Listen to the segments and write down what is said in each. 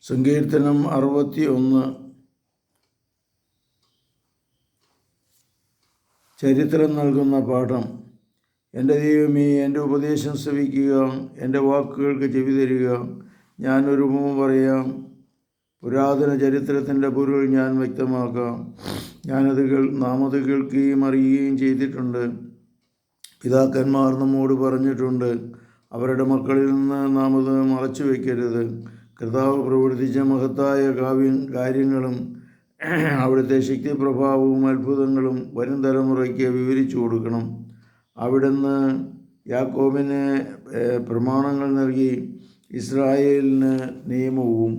സങ്കീർത്തനം 61. ചരിത്രം നൽകുന്ന പാഠം. എൻ്റെ ദൈവമേ, എൻ്റെ ഉപദേശം ശ്രവിക്കുക, എൻ്റെ വാക്കുകൾക്ക് ചെവി തരിക. ഞാനൊരു ഉപമ പറയാം, പുരാതന ചരിത്രത്തിൻ്റെ പൊരുൾ ഞാൻ വ്യക്തമാക്കാം. നാം അത് കേൾക്കുകയും അറിയുകയും ചെയ്തിട്ടുണ്ട്. പിതാക്കന്മാർ നമ്മോട് പറഞ്ഞിട്ടുണ്ട്. അവരുടെ മക്കളിൽ നിന്ന് നാം അത് മറച്ചു വയ്ക്കരുത്. കർത്താവ് പ്രവർത്തിച്ച മഹത്തായ കാര്യങ്ങളും അവിടുത്തെ ശക്തിപ്രഭാവവും അത്ഭുതങ്ങളും വരും തലമുറയ്ക്ക് വിവരിച്ചു കൊടുക്കണം. അവിടുന്ന് യാക്കോബിന് പ്രമാണങ്ങൾ നൽകി, ഇസ്രായേലിന് നിയമവും.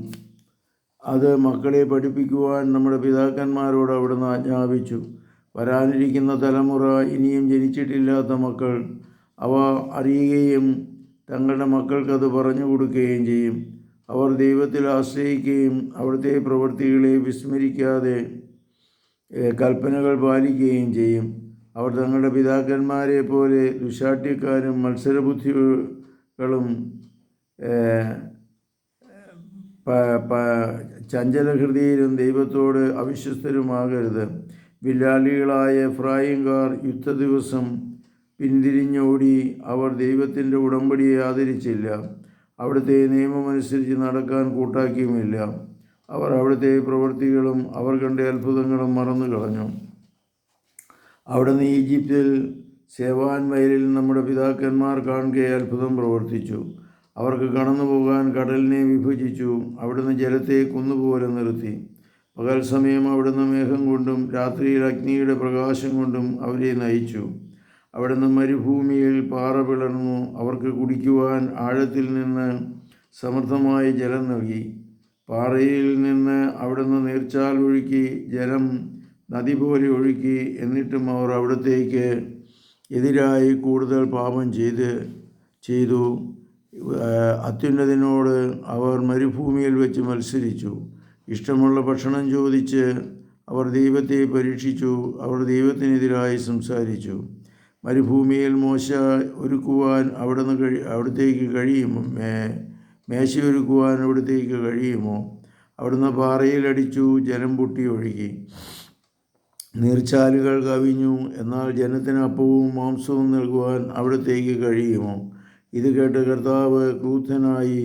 അത് മക്കളെ പഠിപ്പിക്കുവാൻ നമ്മുടെ പിതാക്കന്മാരോട് അവിടുന്ന് ആജ്ഞാപിച്ചു. വരാനിരിക്കുന്ന തലമുറ, ഇനിയും ജനിച്ചിട്ടില്ലാത്ത മക്കൾ അവ അറിയുകയും തങ്ങളുടെ മക്കൾക്കത് പറഞ്ഞു കൊടുക്കുകയും ചെയ്യും. അവർ ദൈവത്തിൽ ആശ്രയിക്കുകയും അവിടുത്തെ പ്രവൃത്തികളെ വിസ്മരിക്കാതെ കൽപ്പനകൾ പാലിക്കുകയും ചെയ്യും. അവർ തങ്ങളുടെ പിതാക്കന്മാരെ പോലെ ദുശാഠ്യക്കാരും മത്സരബുദ്ധികളും ചഞ്ചലഹൃദയരും ദൈവത്തോട് അവിശ്വസ്തരുമാകരുത്. വില്ലാളികളായ എഫ്രായിംകാർ യുദ്ധദിവസം പിന്തിരിഞ്ഞോടി. അവർ ദൈവത്തിൻ്റെ ഉടമ്പടിയെ ആദരിച്ചില്ല. അവിടുത്തെ നിയമമനുസരിച്ച് നടക്കാൻ കൂട്ടാക്കിയുമില്ല. അവർ അവിടുത്തെ പ്രവൃത്തികളും അവർ കണ്ട അത്ഭുതങ്ങളും മറന്നു കളഞ്ഞു. അവിടുന്ന് ഈജിപ്തിൽ സേവാൻ വയലിൽ നമ്മുടെ പിതാക്കന്മാർ കാണുകെ അത്ഭുതം പ്രവർത്തിച്ചു. അവർക്ക് കടന്നു പോകാൻ കടലിനെ വിഭജിച്ചു. അവിടുന്ന് ജലത്തെ കുന്നുപോലെ നിർത്തി. പകൽ സമയം അവിടുന്ന് മേഘം കൊണ്ടും രാത്രിയിൽ അഗ്നിയുടെ പ്രകാശം കൊണ്ടും അവരെ നയിച്ചു. അവിടുന്ന് മരുഭൂമിയിൽ പാറ പിളർന്നു. അവർക്ക് കുടിക്കുവാൻ ആഴത്തിൽ നിന്ന് സമൃദ്ധമായ ജലം നൽകി. പാറയിൽ നിന്ന് അവിടുന്ന് നീർച്ചാൽ ഒഴുക്കി, ജലം നദി പോലെ ഒഴുക്കി. എന്നിട്ടും അവർ അവിടത്തേക്ക് എതിരായി കൂടുതൽ പാപം ചെയ്തു. അത്യുന്നതനോട് അവർ മരുഭൂമിയിൽ വെച്ച് മത്സരിച്ചു. ഇഷ്ടമുള്ള ഭക്ഷണം ചോദിച്ച് അവർ ദൈവത്തെ പരീക്ഷിച്ചു. അവർ ദൈവത്തിനെതിരായി സംസാരിച്ചു. മരുഭൂമിയിൽ മോശ ഒരുക്കുവാൻ അവിടത്തേക്ക് കഴിയുമോ? മേശയൊരുക്കുവാൻ അവിടത്തേക്ക് കഴിയുമോ? അവിടുന്ന് പാറയിലടിച്ചു, ജലം പൊട്ടി ഒഴുകി. നീർച്ചാലുകൾ കവിഞ്ഞു. എന്നാൽ ജനത്തിന് അപ്പവും മാംസവും നൽകുവാൻ അവിടത്തേക്ക് കഴിയുമോ? ഇത് കേട്ട് കർത്താവ് ക്രുദ്ധനായി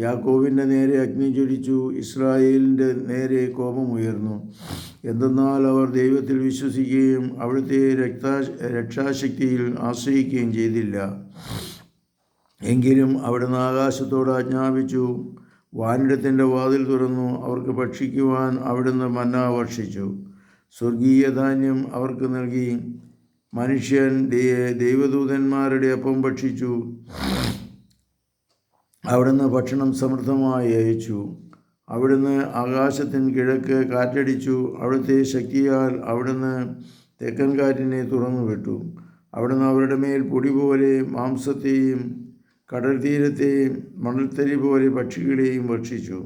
യാക്കോബിൻ്റെ നേരെ അഗ്നി ജ്വലിച്ചു. ഇസ്രായേലിൻ്റെ നേരെ കോപമുയർന്നു. എന്തെന്നാൽ അവർ ദൈവത്തിൽ വിശ്വസിക്കുകയും അവിടുത്തെ രക്ഷാശക്തിയിൽ ആശ്രയിക്കുകയും ചെയ്തില്ല. എങ്കിലും അവിടുന്ന് ആകാശത്തോട് ആജ്ഞാപിച്ചു, വാനിടത്തിൻ്റെ വാതിൽ തുറന്നു. അവർക്ക് ഭക്ഷിക്കുവാൻ അവിടുന്ന് മന്ന വർഷിച്ചു. സ്വർഗീയ ധാന്യം അവർക്ക് നൽകി. മനുഷ്യൻ ദൈവദൂതന്മാരുടെ അപ്പം ഭക്ഷിച്ചു. അവിടുന്ന് ഭക്ഷണം സമൃദ്ധമായി അയച്ചു. അവിടുന്ന് ആകാശത്തിന് കിഴക്ക് കാറ്റടിച്ചു. അവിടുത്തെ ശക്തിയാൽ അവിടുന്ന് തെക്കൻ കാറ്റിനെ തുറന്നുവിട്ടു. അവിടുന്ന് അവരുടെ മേൽ പൊടി പോലെ മാംസത്തെയും കടൽ തീരത്തെയും മണൽത്തരി പോലെ പക്ഷികളെയും ഭക്ഷിച്ചു.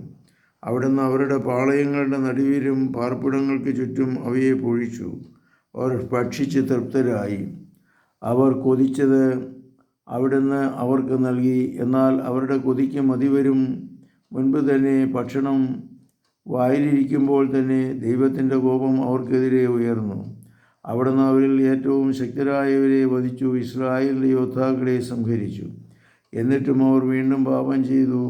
അവിടുന്ന് അവരുടെ പാളയങ്ങളുടെ നടുവിലും പാർപ്പിടങ്ങൾക്ക് ചുറ്റും അവയെ പൊഴിച്ചു. അവർ ഭക്ഷിച്ച് തൃപ്തരായി. അവർ കൊതിച്ചത് അവിടുന്ന് അവർക്ക് നൽകി. എന്നാൽ അവരുടെ കൊതിക്ക് മതിവരും മുൻപ് തന്നെ, ഭക്ഷണം വായിലിരിക്കുമ്പോൾ തന്നെ ദൈവത്തിൻ്റെ കോപം അവർക്കെതിരെ ഉയർന്നു. അവിടുന്ന് അവരിൽ ഏറ്റവും ശക്തരായവരെ വധിച്ചു. ഇസ്രായേലിൻ്റെ യോദ്ധാക്കളെ സംഹരിച്ചു. എന്നിട്ടും അവർ വീണ്ടും പാപം ചെയ്തു.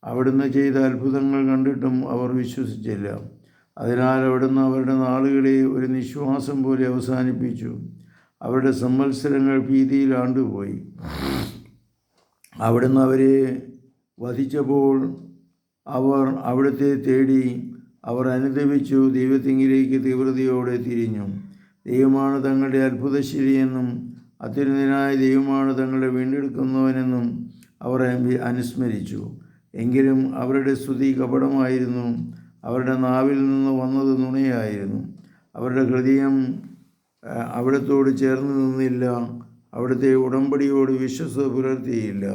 അവിടുന്ന് ചെയ്ത അത്ഭുതങ്ങൾ കണ്ടിട്ടും അവർ വിശ്വസിച്ചില്ല. അതിനാൽ അവിടുന്ന് അവരുടെ നാളുകളെ ഒരു നിശ്വാസം പോലെ അവസാനിപ്പിച്ചു. അവരുടെ സംവത്സരങ്ങൾ ഭീതിയിൽ ആണ്ടുപോയി. അവിടുന്ന് അവരെ വധിച്ചപ്പോൾ അവർ അവിടുത്തെ തേടി. അവർ അനുതപിച്ചു, ദൈവത്തിങ്കിലേക്ക് തീവ്രതയോടെ തിരിഞ്ഞു. ദൈവമാണ് തങ്ങളുടെ അത്ഭുതശീലിയെന്നും അത്യുന്നതനായ ദൈവമാണ് തങ്ങളെ വീണ്ടെടുക്കുന്നവനെന്നും അവർ അനുസ്മരിച്ചു. എങ്കിലും അവരുടെ സ്തുതി കപടമായിരുന്നു. അവരുടെ നാവിൽ നിന്ന് വന്നത് നുണയായിരുന്നു. അവരുടെ ഹൃദയം അവിടത്തോട് ചേർന്ന് നിന്നില്ല. അവിടുത്തെ ഉടമ്പടിയോട് വിശ്വസ്തത പുലർത്തിയില്ല.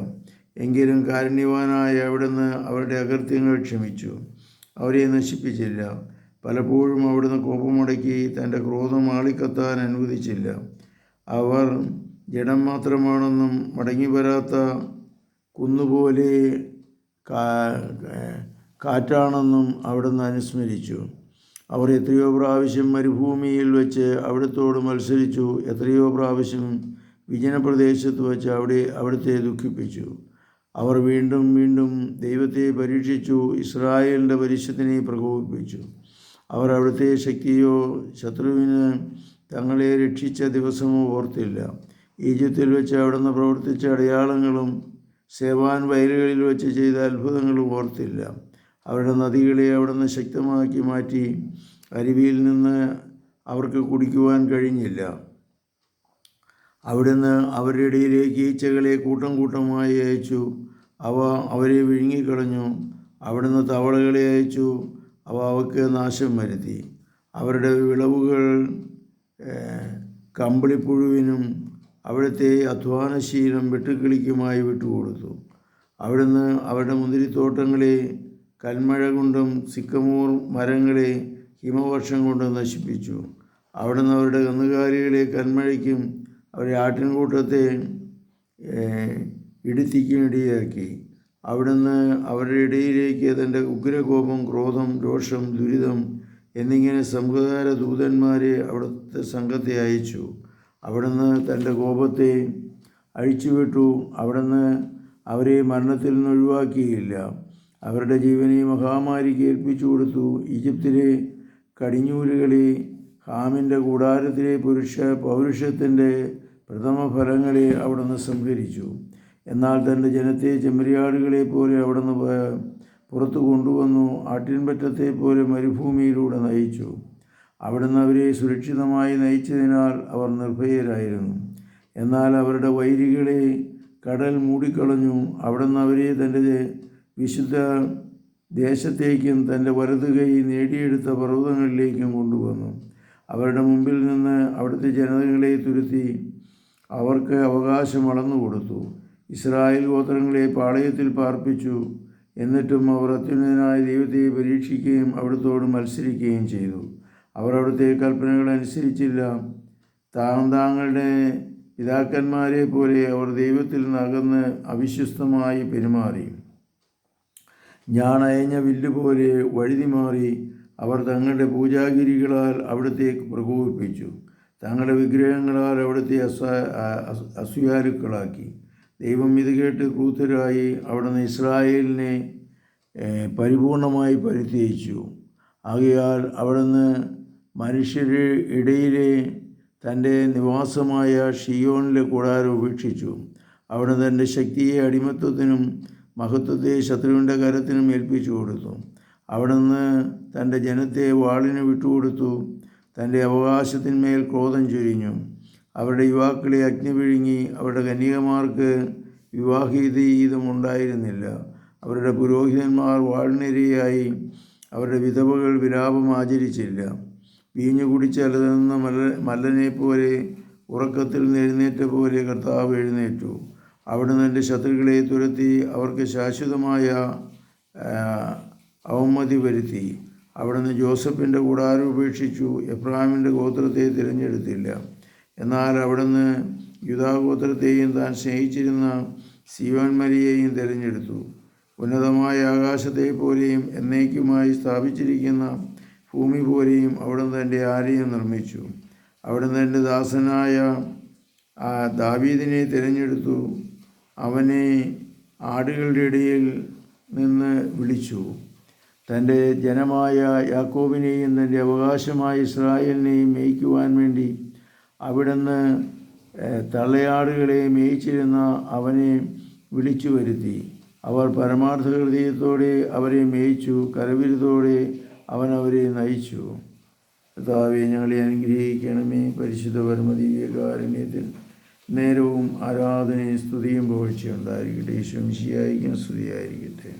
എങ്കിലും കാരുണ്യവാനായ അവിടുന്ന് അവരുടെ അകൃത്യങ്ങൾ ക്ഷമിച്ചു, അവരെ നശിപ്പിച്ചില്ല. പലപ്പോഴും അവിടുന്ന് കോപമടക്കി തൻ്റെ ക്രോധം ആളിക്കത്താൻ അനുവദിച്ചില്ല. അവർ ജഡം മാത്രമാണെന്നും മടങ്ങി വരാത്ത കുന്നുപോലെ കാറ്റാണെന്നും അവിടുന്ന് അനുസ്മരിച്ചു. അവർ എത്രയോ പ്രാവശ്യം മരുഭൂമിയിൽ വെച്ച് അവിടുത്തോട് മത്സരിച്ചു, എത്രയോ പ്രാവശ്യം വിജനപ്രദേശത്ത് വെച്ച് അവിടുത്തെ ദുഃഖിപ്പിച്ചു. അവർ വീണ്ടും വീണ്ടും ദൈവത്തെ പരീക്ഷിച്ചു, ഇസ്രായേലിൻ്റെ പരിശുദ്ധനെ പ്രകോപിപ്പിച്ചു. അവർ അവിടുത്തെ ശക്തിയോ ശത്രുവിന് തങ്ങളെ രക്ഷിച്ച ദിവസമോ ഓർത്തില്ല. ഈജിപ്തിൽ വെച്ച് അവിടുന്ന് പ്രവർത്തിച്ച അടയാളങ്ങളും സേവാൻ വയലുകളിൽ വെച്ച് ചെയ്ത അത്ഭുതങ്ങളും ഓർത്തില്ല. അവരുടെ നദികളെ അവിടുന്ന് ശക്തമാക്കി മാറ്റി. അരുവിയിൽ നിന്ന് അവർക്ക് കുടിക്കുവാൻ കഴിഞ്ഞില്ല. അവിടുന്ന് അവരുടെ ഇടയിലേക്ക് ഈച്ചകളെ കൂട്ടം കൂട്ടമായി അയച്ചു, അവ അവരെ വിഴുങ്ങിക്കളഞ്ഞു. അവിടുന്ന് തവളകളെ അയച്ചു, അവ അവർക്ക് നാശം വരുത്തി. അവരുടെ വിളവുകൾ കമ്പിളിപ്പുഴുവിനും അവിടുത്തെ അധ്വാനശീലം വെട്ടുക്കിളിക്കുമായി വിട്ടുകൊടുത്തു. അവിടുന്ന് അവരുടെ മുന്തിരിത്തോട്ടങ്ങളെ കൽമഴ കൊണ്ടും സിക്കമൂർ മരങ്ങളെ ഹിമവർഷം കൊണ്ടും നശിപ്പിച്ചു. അവിടുന്ന് അവരുടെ കന്നുകാലികളെ കൽമഴയ്ക്കും അവരുടെ ആട്ടിൻകൂട്ടത്തെ ഇടുത്തിക്കും ഇടയാക്കി. അവിടുന്ന് അവരുടെ ഇടയിലേക്ക് തൻ്റെ ഉഗ്രകോപം, ക്രോധം, രോഷം, ദുരിതം എന്നിങ്ങനെ സംഹാര ദൂതന്മാരെ അവിടുത്തെ സംഘത്തെ അയച്ചു. അവിടുന്ന് തൻ്റെ കോപത്തെ അഴിച്ചുവിട്ടു. അവിടുന്ന് അവരെ മരണത്തിൽ നിന്ന് ഒഴിവാക്കിയില്ല. അവരുടെ ജീവനെ മഹാമാരിക്ക് ഏൽപ്പിച്ചു കൊടുത്തു. ഈജിപ്തിലെ കടിഞ്ഞൂലുകളെ, ഹാമിൻ്റെ കൂടാരത്തിലെ പൗരുഷത്തിൻ്റെ പ്രഥമ ഫലങ്ങളെ അവിടുന്ന് സംഹരിച്ചു. എന്നാൽ തൻ്റെ ജനത്തെ ചെമ്മരിയാടുകളെ പോലെ അവിടുന്ന് പുറത്തു കൊണ്ടുവന്നു. ആട്ടിൻപറ്റത്തെ പോലെ മരുഭൂമിയിലൂടെ നയിച്ചു. അവിടുന്ന് അവരെ സുരക്ഷിതമായി നയിച്ചതിനാൽ അവർ നിർഭയരായിരുന്നു. എന്നാൽ അവരുടെ വൈരികളെ കടൽ മൂടിക്കളഞ്ഞു. അവിടുന്ന് അവരെ തൻ്റെ വിശുദ്ധ ദേശത്തേക്കും തൻ്റെ വലതുകൈ നേടിയെടുത്ത പർവ്വതങ്ങളിലേക്കും കൊണ്ടുവന്നു. അവരുടെ മുമ്പിൽ നിന്ന് അവിടുത്തെ ജനതകളെ തുരുത്തി അവർക്ക് അവകാശം അളന്നു കൊടുത്തു. ഇസ്രായേൽ ഗോത്രങ്ങളെ പാളയത്തിൽ പാർപ്പിച്ചു. എന്നിട്ടും അവർ അത്യുന്നതനായ ദൈവത്തെ പരീക്ഷിക്കുകയും അവിടുത്തോട് മത്സരിക്കുകയും ചെയ്തു. അവർ അവിടുത്തെ കൽപ്പനകൾ അനുസരിച്ചില്ല. താങ്കളുടെ പിതാക്കന്മാരെ പോലെ അവർ ദൈവത്തിൽ നിന്ന് അകന്ന് അവിശ്വസ്തമായി പെരുമാറി. ഞാണയഞ്ഞ വില്ലുപോലെ വഴുതി മാറി. അവർ തങ്ങളുടെ പൂജാഗിരികളാൽ അവിടുത്തെ പ്രകോപിപ്പിച്ചു. തങ്ങളുടെ വിഗ്രഹങ്ങളാൽ അവിടുത്തെ അസൂയാലുക്കളാക്കി. ദൈവം ഇത് കേട്ട് ക്രൂദ്ധരായി. അവിടുന്ന് ഇസ്രായേലിനെ പരിപൂർണമായി പരിത്യജിച്ചു. ആകയാൽ അവിടുന്ന് മനുഷ്യരുടെ ഇടയിലെ തൻ്റെ നിവാസമായ ഷിയോനിലെ കൂടാരം ഉപേക്ഷിച്ചു. അവിടുന്ന് തൻ്റെ ശക്തിയെ അടിമത്വത്തിനും മഹത്വത്തെ ശത്രുവിൻ്റെ കരത്തിനും ഏൽപ്പിച്ചു കൊടുത്തു. അവിടുന്ന് തൻ്റെ ജനത്തെ വാളിന് വിട്ടുകൊടുത്തു. തൻ്റെ അവകാശത്തിന്മേൽ ക്രോധം ചൊരിഞ്ഞു. അവരുടെ യുവാക്കളെ അഗ്നി വിഴുങ്ങി. അവരുടെ കന്യകമാർക്ക് വിവാഹീതം ഉണ്ടായിരുന്നില്ല. അവരുടെ പുരോഹിതന്മാർ വാളിനിരയായി. അവരുടെ വിധവകൾ വിലാപം ആചരിച്ചില്ല. വീഞ്ഞു കുടിച്ചലതുന്ന മല്ലനെ പോലെ, ഉറക്കത്തിൽ നിന്ന് എഴുന്നേറ്റ പോലെ കർത്താവ് എഴുന്നേറ്റു. അവിടുന്ന് എൻ്റെ ശത്രുക്കളെ തുരത്തി അവർക്ക് ശാശ്വതമായ അവമതി വരുത്തി. അവിടുന്ന് ജോസഫിൻ്റെ കൂടാരം ഉപേക്ഷിച്ചു. എഫ്രാമിൻ്റെ ഗോത്രത്തെ തിരഞ്ഞെടുത്തില്ല. എന്നാൽ അവിടുന്ന് യൂദാഗോത്രത്തെയും താൻ സ്നേഹിച്ചിരുന്ന സീയോൻ മലയെയും തിരഞ്ഞെടുത്തു. ഉന്നതമായ ആകാശത്തെ പോലെയും എന്നേക്കുമായി സ്ഥാപിച്ചിരിക്കുന്ന ഭൂമി പോലെയും അവിടുന്ന് തൻ്റെ ആലയം നിർമ്മിച്ചു. അവിടുന്ന് എൻ്റെ ദാസനായ ദാവീദിനെ തിരഞ്ഞെടുത്തു. അവനെ ആടുകളുടെ ഇടയിൽ നിന്ന് വിളിച്ചു. തൻ്റെ ജനമായ യാക്കോബിനെയും തൻ്റെ അവകാശമായ ഇസ്രായേലിനെയും മേയ്ക്കുവാൻ വേണ്ടി അവിടുന്ന് തള്ളയാടുകളെ മേയിച്ചിരുന്ന അവനെ വിളിച്ചു വരുത്തി. അവർ പരമാർത്ഥ ഹൃദയത്തോടെ അവരെ മേയിച്ചു. കരവിരുതോടെ അവൻ അവരെ നയിച്ചു. കർത്താവേ, ഞങ്ങളെ അനുഗ്രഹിക്കണമേ. പരിശുദ്ധ പരമദിവ്യകാരുണ്യത്തിൽ നേരവും ആരാധനയും സ്തുതിയും പുകഴ്ചയുണ്ടായിരിക്കട്ടെ. ഈശോ മിശിഹായ്ക്കും സ്തുതിയായിരിക്കട്ടെ.